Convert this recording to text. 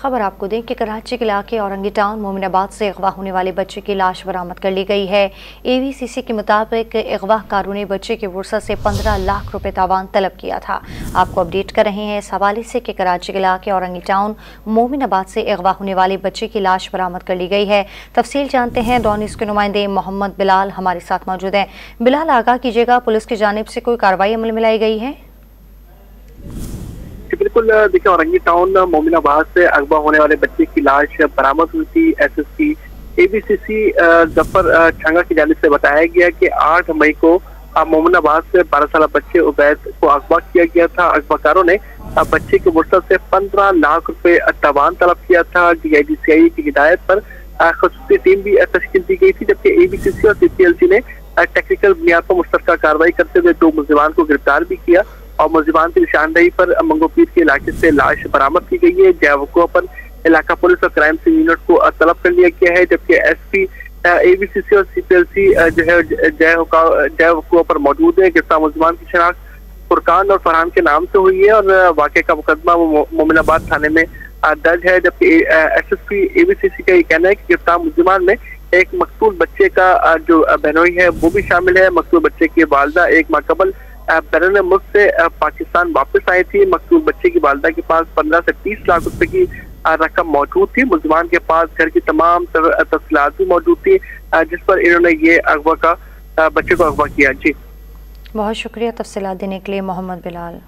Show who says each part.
Speaker 1: खबर आपको दें कि कराची के इलाके औरंगी टाउन मोमिनाबाद से अगवा होने वाले बच्चे की लाश बरामद कर ली गई है। AVCC के मुताबिक अगवाकारों ने बच्चे की वुरसत से 15 लाख रुपए तावान तलब किया था। आपको अपडेट कर रहे हैं इस हवाले से कि कराची के इलाके औरंगी टाउन मोमिनाबाद से अगवा होने वाले बच्चे की लाश बरामद कर ली गई है। तफसील जानते हैं, डॉन न्यूज़ के नुमाइंदे मोहम्मद बिलाल हमारे साथ मौजूद हैं। बिलाल, आगाह कीजिएगा, पुलिस की जानिब से कोई कार्रवाई अमल में लाई गई है?
Speaker 2: बिल्कुल, देखिए औरंगी टाउन मोमिनाबाद से अगवा होने वाले बच्चे की लाश बरामद हुई थी। SSP AVCC जफर छंगा की जानिब से बताया गया कि 8 मई को मोमिनाबाद से 12 साल बच्चे उबैद को अगवा किया गया था। अगवाकारों ने बच्चे की वुरसत से 15 लाख रुपए तावान तलब किया था। DIGCI की हिदायत पर खसूसी टीम भी तश्कील दी गई थी, जबकि AVCC और CPLC ने टेक्निकल बुनियाद पर मुश्तरका कार्रवाई करते हुए 2 मुलजिमान को गिरफ्तार भी किया और मुलजिमान की निशानदेही पर मंगोपीर के इलाके से लाश बरामद की गई है। जय पर इलाका पुलिस और क्राइम सीन यूनिट को तलब कर लिया गया है, जबकि SP AVCC और CPLC जो है जय पर मौजूद है। गिरफ्तार मुलजिमान की शनाख्त फुरकान और फरहान के नाम से हुई है और वाक़े का मुकदमा मोमिनाबाद थाने में दर्ज है। जबकि SSP AVCC का ये कहना है कि गिरफ्तार मुलजिमान में एक मकतूल बच्चे का जो बहनोई है वो भी शामिल है। मकतूल बच्चे की वालदा एक माह कबल बैरून मुल्क से पाकिस्तान वापस आई थी। मकतूल बच्चे की वालदा के पास 15 से 30 लाख रुपए की रकम मौजूद थी। मुलजिमान के पास घर की तमाम तफसीलात भी मौजूद थी, जिस पर इन्होंने ये बच्चे को अगवा किया। जी,
Speaker 1: बहुत शुक्रिया तफसीलात देने के लिए मोहम्मद बिलाल।